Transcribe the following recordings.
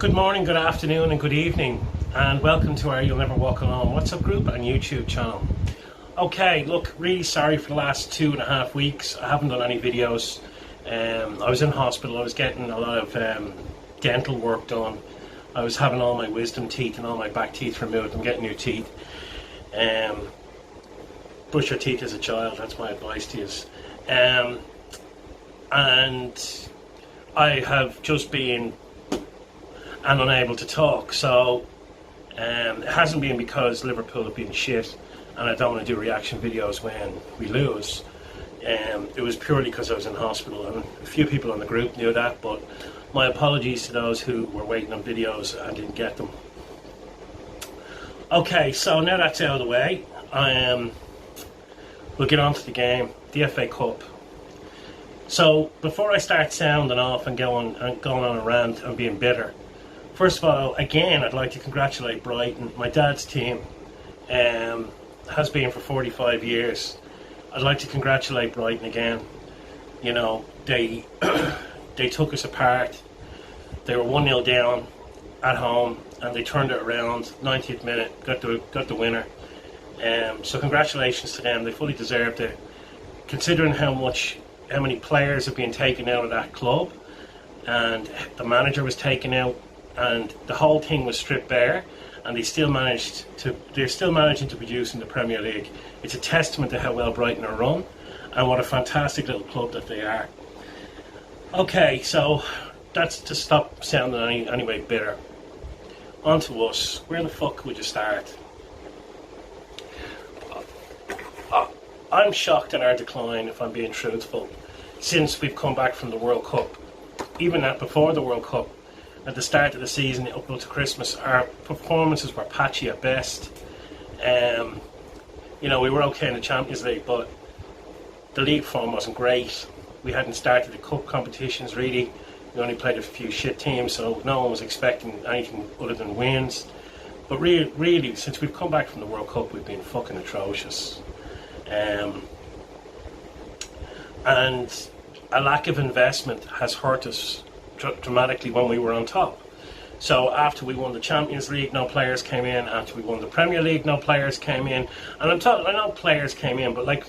Good morning, good afternoon and good evening, and welcome to our You'll Never Walk Alone WhatsApp group and YouTube channel. Okay, look, really sorry for the last 2.5 weeks. I haven't done any videos. I was in hospital. I was getting a lot of dental work done. I was having all my wisdom teeth and all my back teeth removed. I'm getting new teeth. Brush your teeth as a child, that's my advice to you. And I have just been unable to talk, so it hasn't been because Liverpool have been shit and I don't want to do reaction videos when we lose. It was purely because I was in hospital, and a few people on the group knew that, but my apologies to those who were waiting on videos and didn't get them. Okay, so now that's out of the way, we'll get on to the game, the FA Cup. So before I start sounding off and going on a rant and being bitter, first of all, again, I'd like to congratulate Brighton. My dad's team has been for 45 years. I'd like to congratulate Brighton again. You know, they they took us apart. They were 1-0 down at home and they turned it around. 90th minute, got the winner. So congratulations to them. They fully deserved it, considering how many players have been taken out of that club, and the manager was taken out, and the whole thing was stripped bare, and they're still managing to produce in the Premier League. It's a testament to how well Brighton are run and what a fantastic little club that they are. Okay, so that's to stop sounding anyway bitter. On to us. Where the fuck would you start? I'm shocked at our decline, if I'm being truthful, since we've come back from the World Cup. Even before the World Cup, at the start of the season up to Christmas, our performances were patchy at best. You know, we were okay in the Champions League, but the league form wasn't great. We hadn't started the cup competitions really. We only played a few shit teams, so no one was expecting anything other than wins. But really, since we've come back from the World Cup, we've been fucking atrocious. And a lack of investment has hurt us dramatically when we were on top. So after we won the Champions League, no players came in. After we won the Premier League, no players came in. And I know players came in, but like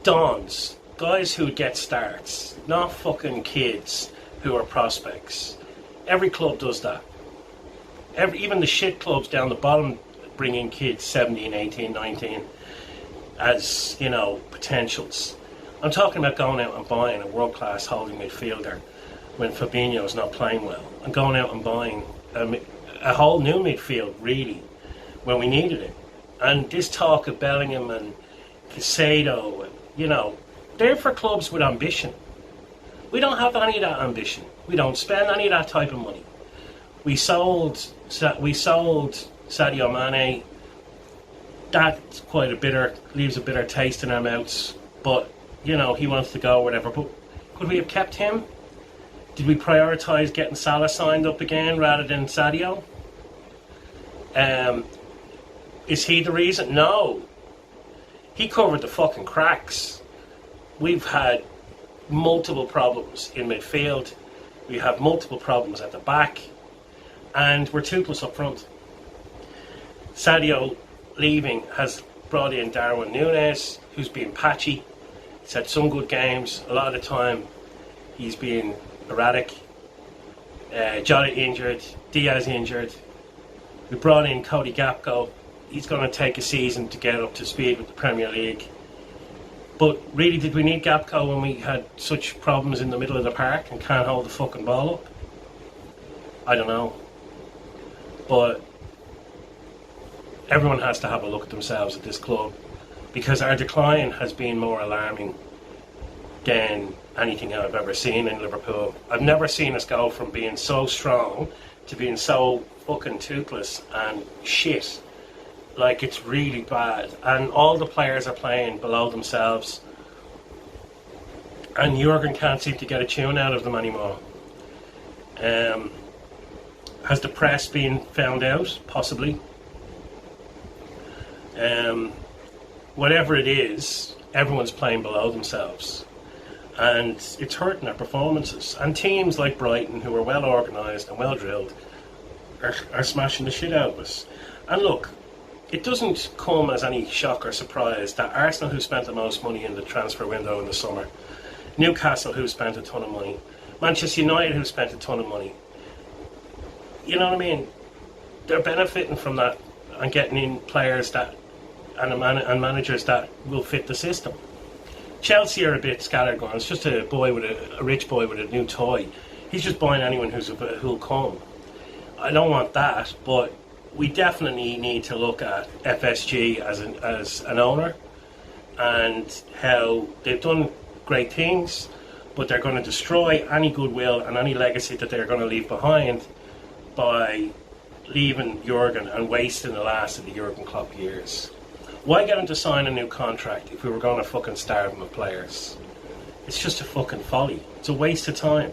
dons, guys who would get starts, not fucking kids who are prospects. Every club does that. Even the shit clubs down the bottom bring in kids 17, 18, 19 as, you know, potentials. I'm talking about going out and buying a world-class holding midfielder when Fabinho's not playing well, and going out and buying a whole new midfield, really, when we needed it. And this talk of Bellingham and Caicedo, and, you know, they're for clubs with ambition. We don't have any of that ambition. We don't spend any of that type of money. We sold Sadio Mane. That's leaves a bitter taste in our mouths. But, you know, he wants to go or whatever. But could we have kept him? Did we prioritise getting Salah signed up again rather than Sadio? Is he the reason? No. He covered the fucking cracks. We've had multiple problems in midfield. We have multiple problems at the back. And we're toothless up front. Sadio leaving has brought in Darren Núñez, who's been patchy. He's had some good games. A lot of the time he's been erratic. Jota injured, Diaz injured. We brought in Cody Gakpo. He's going to take a season to get up to speed with the Premier League. But really, did we need Gakpo when we had such problems in the middle of the park and can't hold the fucking ball up? I don't know. But everyone has to have a look at themselves at this club, because our decline has been more alarming than anything I've ever seen in Liverpool. I've never seen us go from being so strong to being so fucking toothless and shit. Like, it's really bad. And all the players are playing below themselves. And Jurgen can't seem to get a tune out of them anymore. Has the press been found out? Possibly. Whatever it is, everyone's playing below themselves. And it's hurting our performances. And teams like Brighton, who are well organised and well drilled, are smashing the shit out of us. And look, it doesn't come as any shock or surprise that Arsenal, who spent the most money in the transfer window in the summer, Newcastle, who spent a ton of money, Manchester United, who spent a ton of money, you know what I mean? They're benefiting from that and getting in players that and managers that will fit the system. Chelsea are a bit scattergun. It's just a rich boy with a new toy. He's just buying anyone who'll come. I don't want that, but we definitely need to look at FSG as an owner and how they've done great things, but they're going to destroy any goodwill and any legacy that they're going to leave behind by leaving Jurgen and wasting the last of the Jurgen Klopp years. Why get him to sign a new contract if we were going to fucking starve him of players? It's just a fucking folly. It's a waste of time.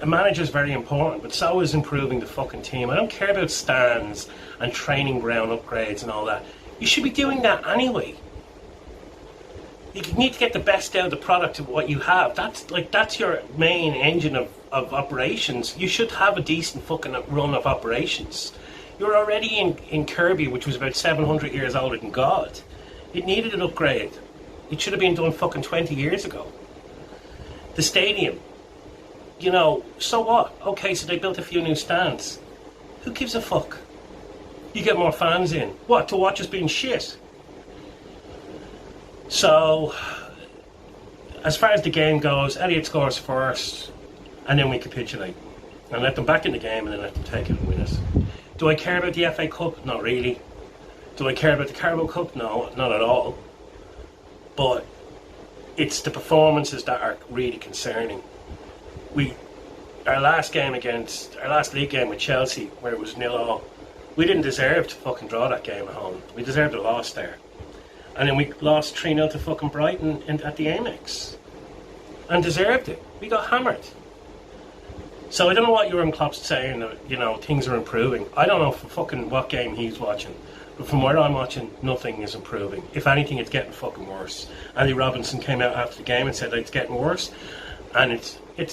A manager's very important, but so is improving the fucking team. I don't care about stands and training ground upgrades and all that. You should be doing that anyway. You need to get the best out of the product of what you have. That's your main engine of operations. You should have a decent fucking run of operations. You're already in Kirby, which was about 700 years older than God. It needed an upgrade. It should have been done fucking 20 years ago. The stadium, you know, so what? Okay, so they built a few new stands. Who gives a fuck? You get more fans in. What, to watch us being shit? So, as far as the game goes, Elliott scores first, and then we capitulate. And let them back in the game, and then let them take it and win it. Do I care about the FA Cup? Not really. Do I care about the Carabao Cup? No, not at all. But it's the performances that are really concerning. Our last league game with Chelsea, where it was 0-0, we didn't deserve to fucking draw that game at home. We deserved a loss there. And then we lost 3-0 to fucking Brighton at the Amex. And deserved it. We got hammered. So I don't know what Jurgen Klopp's saying that, you know, things are improving. I don't know fucking what game he's watching. But from where I'm watching, nothing is improving. If anything, it's getting fucking worse. Andy Robinson came out after the game and said that it's getting worse. And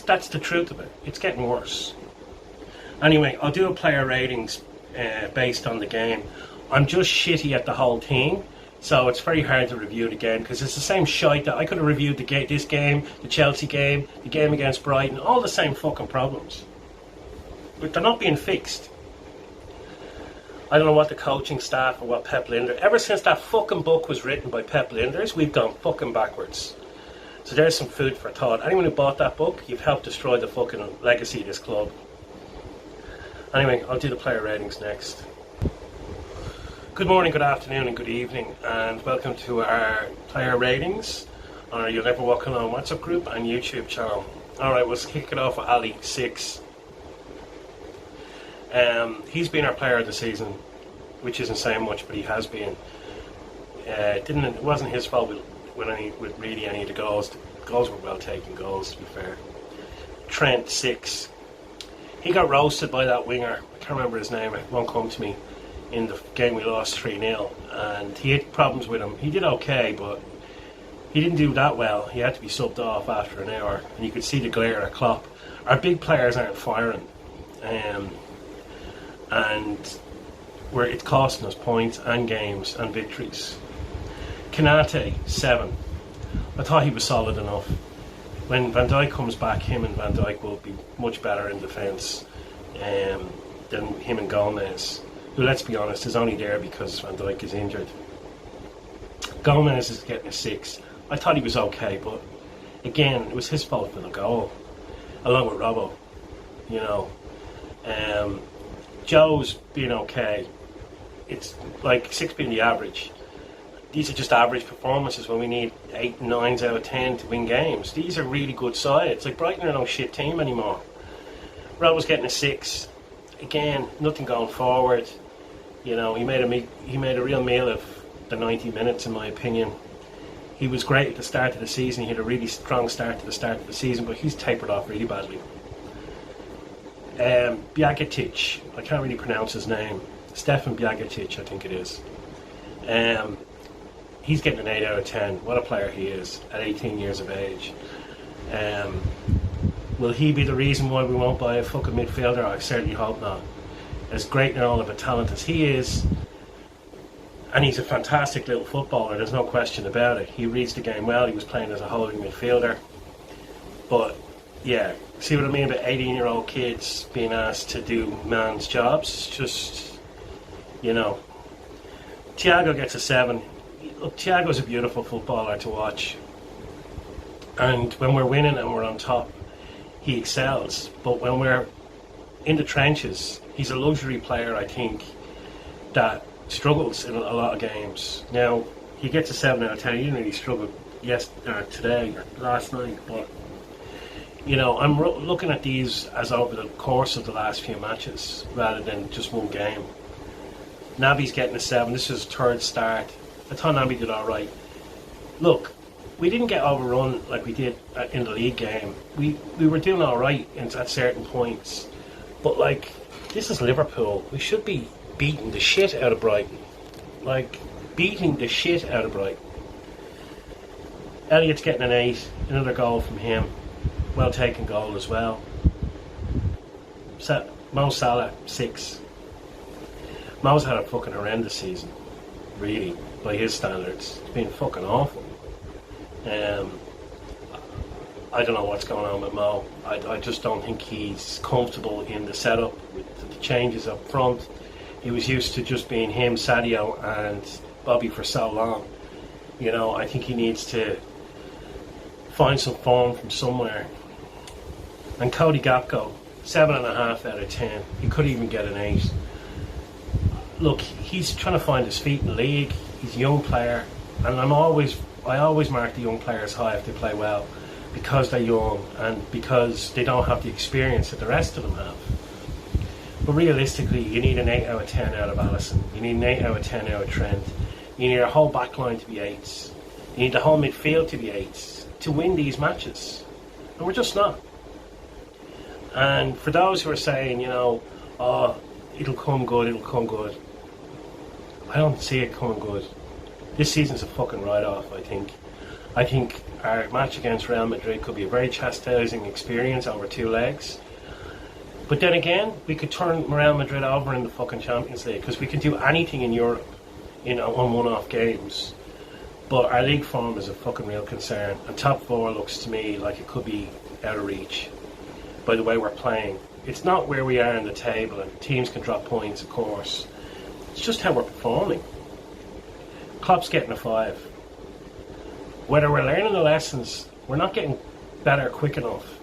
that's the truth of it. It's getting worse. Anyway, I'll do a player ratings based on the game. I'm just shitty at the whole team. So it's very hard to review it again because it's the same shite that I could have reviewed this game, the Chelsea game, the game against Brighton, all the same fucking problems. But they're not being fixed. I don't know what the coaching staff or what Pep Linders. Ever since that fucking book was written by Pep Linders, we've gone fucking backwards. So there's some food for thought. Anyone who bought that book, you've helped destroy the fucking legacy of this club. Anyway, I'll do the player ratings next. Good morning, good afternoon and good evening, and welcome to our player ratings on our You'll Never Walk Alone WhatsApp group and YouTube channel. Alright, we'll kick it off with Ali, 6. He's been our player of the season, which isn't saying much, but he has been. It wasn't his fault with really any of the goals. The goals were well taken goals, to be fair. Trent, 6. He got roasted by that winger. I can't remember his name, it won't come to me. In the game we lost 3-0, and he had problems with him. He did okay, but he didn't do that well. He had to be subbed off after an hour, and you could see the glare at Klopp. Our big players aren't firing, and it's costing us points and games and victories. Kanate, 7. I thought he was solid enough. When Van Dijk comes back, him and Van Dijk will be much better in defence than him and Gomez, who, let's be honest, is only there because Van Dijk is injured. Gomez is getting a 6. I thought he was okay, but again, it was his fault for the goal, along with Robbo. You know, Joe's being okay. It's like 6 being the average. These are just average performances when we need 8 and 9s out of 10 to win games. These are really good sides. Like Brighton are no shit team anymore. Robbo's getting a 6. Again, nothing going forward. You know, he made a real meal of the 90 minutes, in my opinion. He was great at the start of the season. He had a really strong start to the start of the season, but he's tapered off really badly. Bjagitic, I can't really pronounce his name. Stefan Bjagitic, I think it is. He's getting an 8 out of 10. What a player he is at 18 years of age. Will he be the reason why we won't buy a fucking midfielder? I certainly hope not. as great and all of a talent as he is, and he's a fantastic little footballer, there's no question about it. He reads the game well, he was playing as a holding midfielder. But, yeah, see what I mean about 18-year-old kids being asked to do man's jobs? It's just, you know. Thiago gets a 7. Look, Thiago's a beautiful footballer to watch. And when we're winning and we're on top, he excels. But when we're in the trenches, he's a luxury player, I think, that struggles in a lot of games. Now, he gets a 7 out of 10. He didn't really struggle today or last night. But, you know, I'm looking at these as over the course of the last few matches rather than just one game. Naby's getting a 7. This is his third start. I thought Naby did all right. Look, we didn't get overrun like we did in the league game. We were doing all right at certain points. But, like, this is Liverpool. We should be beating the shit out of Brighton. Like, beating the shit out of Brighton. Elliott's getting an 8. Another goal from him. Well taken goal as well. Mo Salah, 6. Mo's had a fucking horrendous season. Really, by his standards. It's been fucking awful. I don't know what's going on with Mo. I just don't think he's comfortable in the setup with the changes up front. He was used to just being him, Sadio and Bobby for so long. You know, I think he needs to find some form from somewhere. And Cody Gakpo, 7.5 out of 10. He could even get an 8. Look, he's trying to find his feet in the league. He's a young player, and I always mark the young players high if they play well, because they're young and because they don't have the experience that the rest of them have. But realistically, you need an 8 out of 10 out of Alisson. You need an 8 out of 10 out of Trent. You need a whole back line to be 8s. You need the whole midfield to be 8s to win these matches. And we're just not. And for those who are saying, you know, oh, it'll come good, I don't see it coming good. This season's a fucking write-off, I think. I think our match against Real Madrid could be a very chastising experience over 2 legs. But then again, we could turn Real Madrid over in the fucking Champions League, because we can do anything in Europe, you know, on one-off games. But our league form is a fucking real concern. And top 4 looks to me like it could be out of reach by the way we're playing. It's not where we are in the table, and teams can drop points, of course. It's just how we're performing. Klopp's getting a 5. Whether we're learning the lessons, we're not getting better quick enough.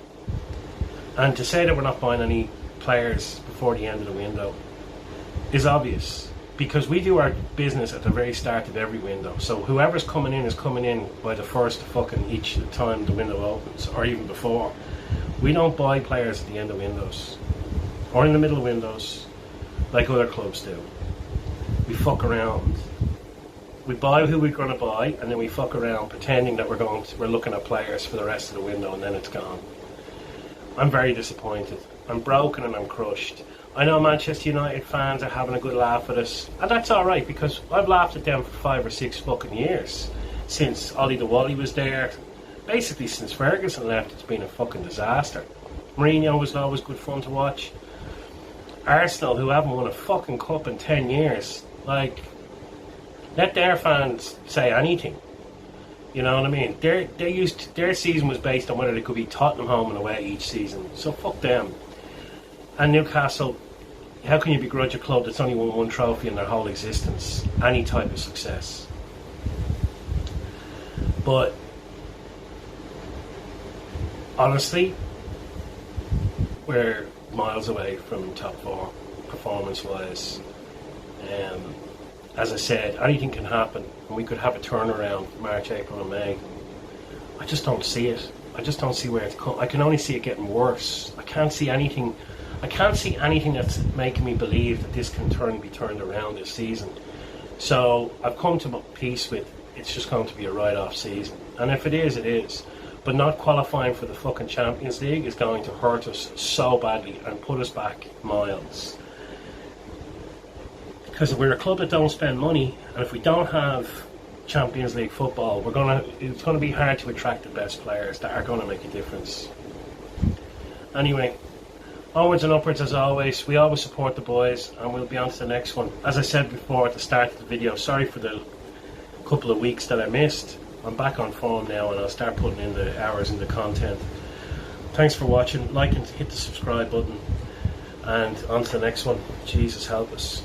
And to say that we're not buying any players before the end of the window is obvious, because we do our business at the very start of every window. So whoever's coming in is coming in by the first fucking each time the window opens, or even before. We don't buy players at the end of windows or in the middle of windows like other clubs do. We fuck around. We buy who we're going to buy, and then we fuck around pretending that we're looking at players for the rest of the window, and then it's gone. I'm very disappointed. I'm broken and I'm crushed. I know Manchester United fans are having a good laugh at us, and that's alright, because I've laughed at them for 5 or 6 fucking years. Since Ollie the Wally was there, basically since Ferguson left, it's been a fucking disaster. Mourinho was always good fun to watch. Arsenal, who haven't won a fucking cup in 10 years, like, let their fans say anything. You know what I mean? Their season was based on whether they could beat Tottenham home and away each season. So fuck them. And Newcastle, how can you begrudge a club that's only won 1 trophy in their whole existence any type of success? But honestly, we're miles away from top 4 performance-wise. As I said, anything can happen, and we could have a turnaround March, April and May. I just don't see it. I just don't see where it's come. I can only see it getting worse. I can't see anything that's making me believe that this can be turned around this season. So I've come to peace with it's just going to be a write-off season. And if it is, it is. But not qualifying for the fucking Champions League is going to hurt us so badly and put us back miles. Because we're a club that don't spend money, and if we don't have Champions League football, it's going to be hard to attract the best players that are going to make a difference. Anyway, Onwards and upwards as always. We always support the boys, and we'll be on to the next one. As I said before at the start of the video, sorry for the couple of weeks that I missed. I'm back on form now, and I'll start putting in the hours in the content. Thanks for watching. Like and hit the subscribe button, and on to the next one. Jesus help us.